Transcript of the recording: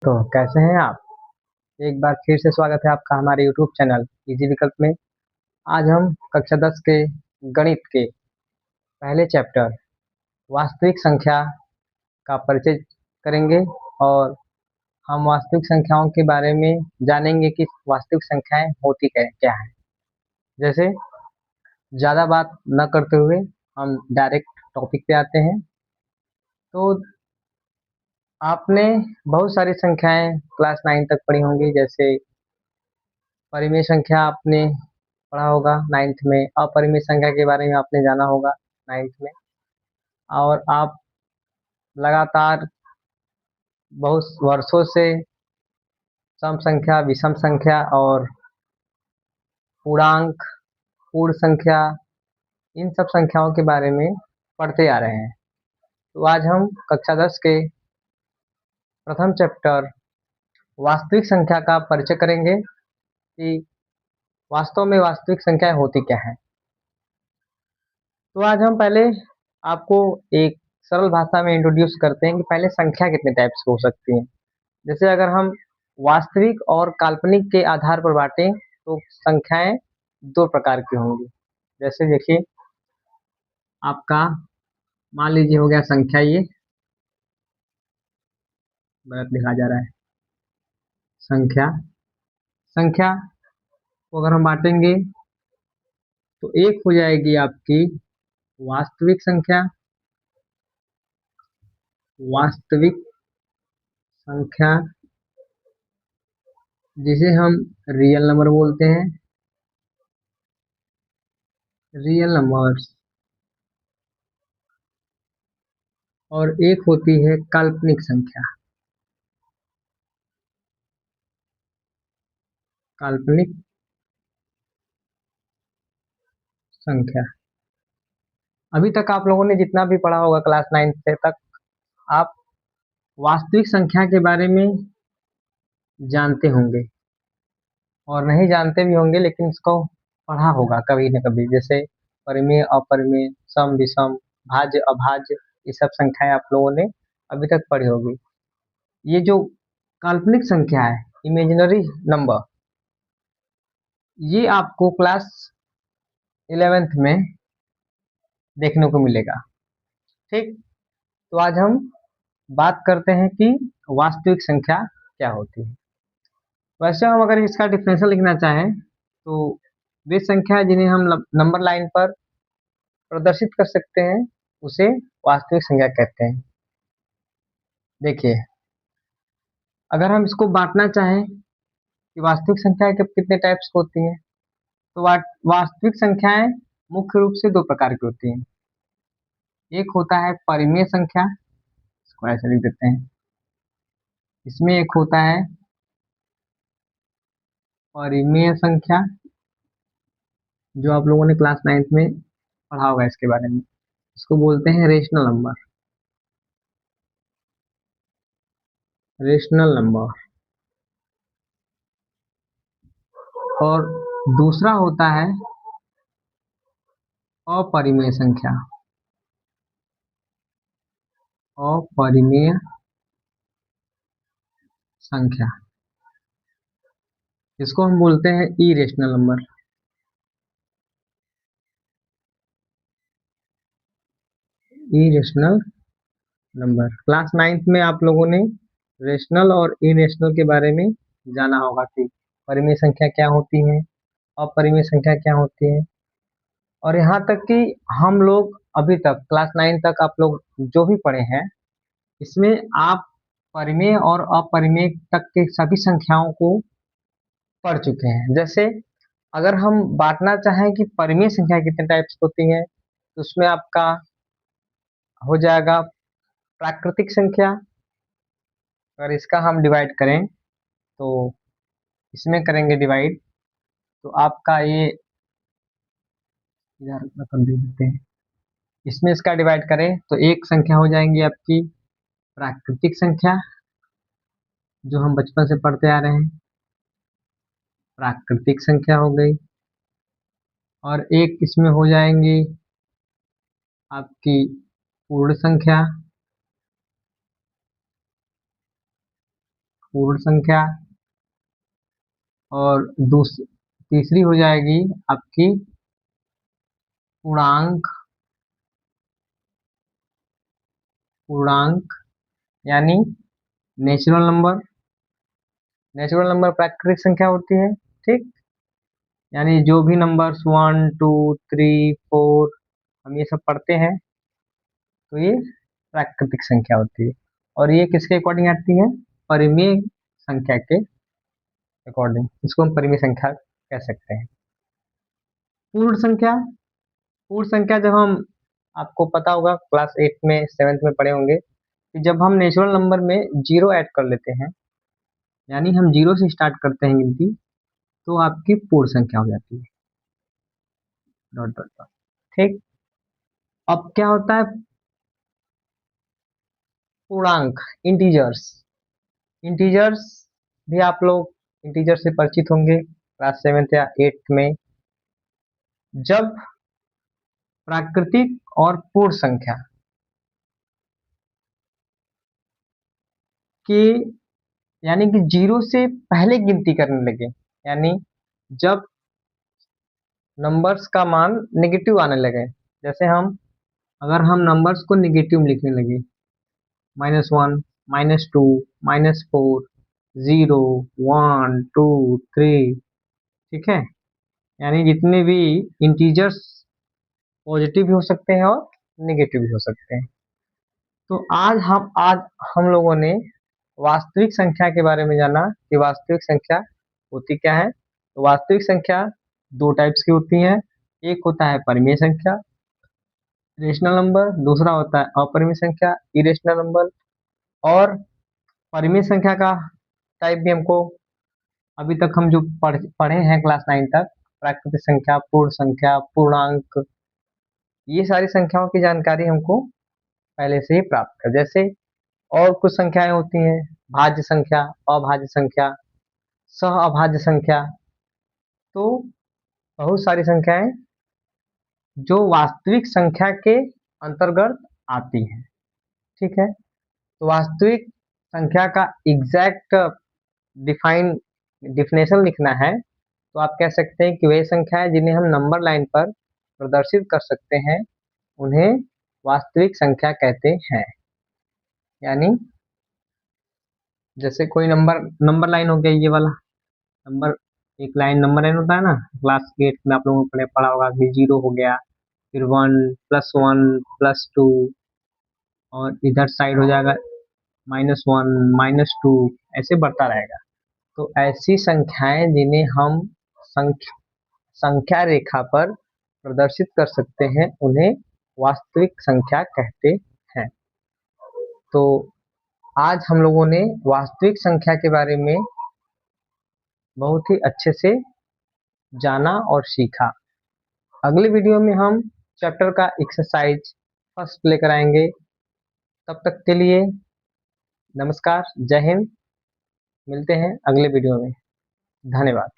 तो कैसे हैं आप? एक बार फिर से स्वागत है आपका हमारे यूट्यूब चैनल इजी विकल्प में। आज हम कक्षा 10 के गणित के पहले चैप्टर वास्तविक संख्या का परिचय करेंगे और हम वास्तविक संख्याओं के बारे में जानेंगे कि वास्तविक संख्याएं होती क्या है। जैसे ज़्यादा बात न करते हुए हम डायरेक्ट टॉपिक पे आते हैं। तो आपने बहुत सारी संख्याएं क्लास 9 तक पढ़ी होंगी। जैसे परिमेय संख्या आपने पढ़ा होगा 9th में, अपरिमेय संख्या के बारे में आपने जाना होगा 9th में। और आप लगातार बहुत वर्षों से सम संख्या, विषम संख्या और पूर्णांक, पूर्ण संख्या, इन सब संख्याओं के बारे में पढ़ते आ रहे हैं। तो आज हम कक्षा 10 के प्रथम चैप्टर वास्तविक संख्या का परिचय करेंगे कि वास्तव में वास्तविक संख्याएं होती क्या है। तो आज हम पहले आपको एक सरल भाषा में इंट्रोड्यूस करते हैं कि पहले संख्या कितने टाइप्स हो सकती हैं। जैसे अगर हम वास्तविक और काल्पनिक के आधार पर बांटें तो संख्याएं दो प्रकार की होंगी। जैसे देखिए, आपका मान लीजिए हो गया संख्या, ये गलत लिखा जा रहा है। संख्या संख्या को अगर हम बांटेंगे तो एक हो जाएगी आपकी वास्तविक संख्या। वास्तविक संख्या जिसे हम रियल नंबर बोलते हैं, रियल नंबर्स। और एक होती है काल्पनिक संख्या। काल्पनिक संख्या। अभी तक आप लोगों ने जितना भी पढ़ा होगा क्लास 9 से तक, आप वास्तविक संख्या के बारे में जानते होंगे और नहीं जानते भी होंगे, लेकिन इसको पढ़ा होगा कभी न कभी। जैसे परिमेय, अपरिमेय, सम, विषम, भाज्य, अभाज्य, ये सब संख्याएं आप लोगों ने अभी तक पढ़ी होगी। ये जो काल्पनिक संख्या है, इमेजिनरी नंबर, ये आपको क्लास 11th में देखने को मिलेगा। ठीक, तो आज हम बात करते हैं कि वास्तविक संख्या क्या होती है। वैसे हम अगर इसका डिफरेंशियल लिखना चाहें तो वे संख्या जिन्हें हम नंबर लाइन पर प्रदर्शित कर सकते हैं उसे वास्तविक संख्या कहते हैं। देखिए, अगर हम इसको बांटना चाहें कि वास्तविक संख्या के कितने टाइप्स होती हैं, तो वास्तविक संख्याएं मुख्य रूप से दो प्रकार की होती हैं। एक होता है परिमेय संख्या, इसको ऐसे लिख देते हैं। इसमें एक होता है परिमेय संख्या, जो आप लोगों ने क्लास 9th में पढ़ा होगा इसके बारे में। इसको बोलते हैं रेशनल नंबर। Rational number. और दूसरा होता है अपरिमेय संख्या। अपरिमेय संख्या, इसको हम बोलते हैं irrational number. Irrational number. Class 9th में आप लोगों ने रेशनल और इरेशनल के बारे में जाना होगा कि परिमेय संख्या क्या होती है, अपरिमेय संख्या क्या होती है। और यहाँ तक कि हम लोग अभी तक क्लास 9 तक आप लोग जो भी पढ़े हैं, इसमें आप परिमेय और अपरिमेय तक के सभी संख्याओं को पढ़ चुके हैं। जैसे अगर हम बांटना चाहें कि परिमेय संख्या कितने टाइप्स होती है, तो उसमें आपका हो जाएगा प्राकृतिक संख्या। अगर इसका हम डिवाइड करें तो इसमें करेंगे डिवाइड, तो आपका ये इधर कर देते हैं। इसमें इसका डिवाइड करें तो एक संख्या हो जाएंगी आपकी प्राकृतिक संख्या, जो हम बचपन से पढ़ते आ रहे हैं। प्राकृतिक संख्या हो गई। और एक इसमें हो जाएंगी आपकी पूर्ण संख्या। पूर्ण संख्या, और तीसरी हो जाएगी आपकी पूर्णांक। पूर्णांक यानी नेचुरल नंबर। नेचुरल नंबर प्राकृतिक संख्या होती है, ठीक। यानी जो भी नंबर्स 1 2 3 4 हम ये सब पढ़ते हैं, तो ये प्राकृतिक संख्या होती है। और ये किसके अकॉर्डिंग आती है? परिमेय संख्या के अकॉर्डिंग। इसको हम परिमेय संख्या कह सकते हैं। पूर्ण संख्या। पूर्ण संख्या जब हम, आपको पता होगा क्लास 8 में 7th में पढ़े होंगे कि जब हम नेचुरल नंबर में जीरो ऐड कर लेते हैं, यानी हम जीरो से स्टार्ट करते हैं गिनती, तो आपकी पूर्ण संख्या हो जाती है। डॉट डॉट डॉट, ठीक। अब क्या होता है? पूर्णांक, इंटीजर्स। इंटीजर्स भी आप लोग इंटीजर से परिचित होंगे क्लास 7th या 8th में। जब प्राकृतिक और पूर्ण संख्या के, यानी कि जीरो से पहले गिनती करने लगे, यानी जब नंबर्स का मान नेगेटिव आने लगे, जैसे अगर हम नंबर्स को नेगेटिव लिखने लगे, -1 -2 -4 0 1 2 3, ठीक है। यानी जितने भी इंटीजर्स पॉजिटिव भी हो सकते हैं और नेगेटिव भी हो सकते हैं। तो आज हम लोगों ने वास्तविक संख्या के बारे में जाना कि वास्तविक संख्या होती क्या है। तो वास्तविक संख्या दो टाइप्स की होती है। एक होता है परिमेय संख्या, रेशनल नंबर। दूसरा होता है अपरिमेय संख्या, इरेशनल नंबर। और परिमेय संख्या का टाइप भी हमको अभी तक हम जो पढ़े हैं क्लास 9 तक, प्राकृतिक संख्या, पूर्ण संख्या, पूर्णांक, ये सारी संख्याओं की जानकारी हमको पहले से ही प्राप्त है। जैसे और कुछ संख्याएं होती हैं, भाज्य संख्या, अभाज्य संख्या, सह अभाज्य संख्या। तो बहुत सारी संख्याएं जो वास्तविक संख्या के अंतर्गत आती हैं, ठीक है। तो वास्तविक संख्या का एग्जैक्ट डिफाइन डिफिनेशन लिखना है, तो आप कह सकते हैं कि वही संख्या है जिन्हें हम नंबर लाइन पर प्रदर्शित कर सकते हैं, उन्हें वास्तविक संख्या कहते हैं। यानी जैसे कोई नंबर लाइन हो गया, ये वाला नंबर, एक लाइन नंबर लाइन होता है ना, क्लास 8 में आप लोगों ने पढ़ा होगा कि 0 हो गया, फिर 1 +1 +2, और इधर साइड हो जाएगा -1 -2, ऐसे बढ़ता रहेगा। तो ऐसी संख्याएं जिन्हें हम संख्या रेखा पर प्रदर्शित कर सकते हैं, उन्हें वास्तविक संख्या कहते हैं। तो आज हम लोगों ने वास्तविक संख्या के बारे में बहुत ही अच्छे से जाना और सीखा। अगले वीडियो में हम चैप्टर का एक्सरसाइज फर्स्ट लेकर आएंगे। तब तक के लिए नमस्कार, जय हिंद। मिलते हैं अगले वीडियो में। धन्यवाद।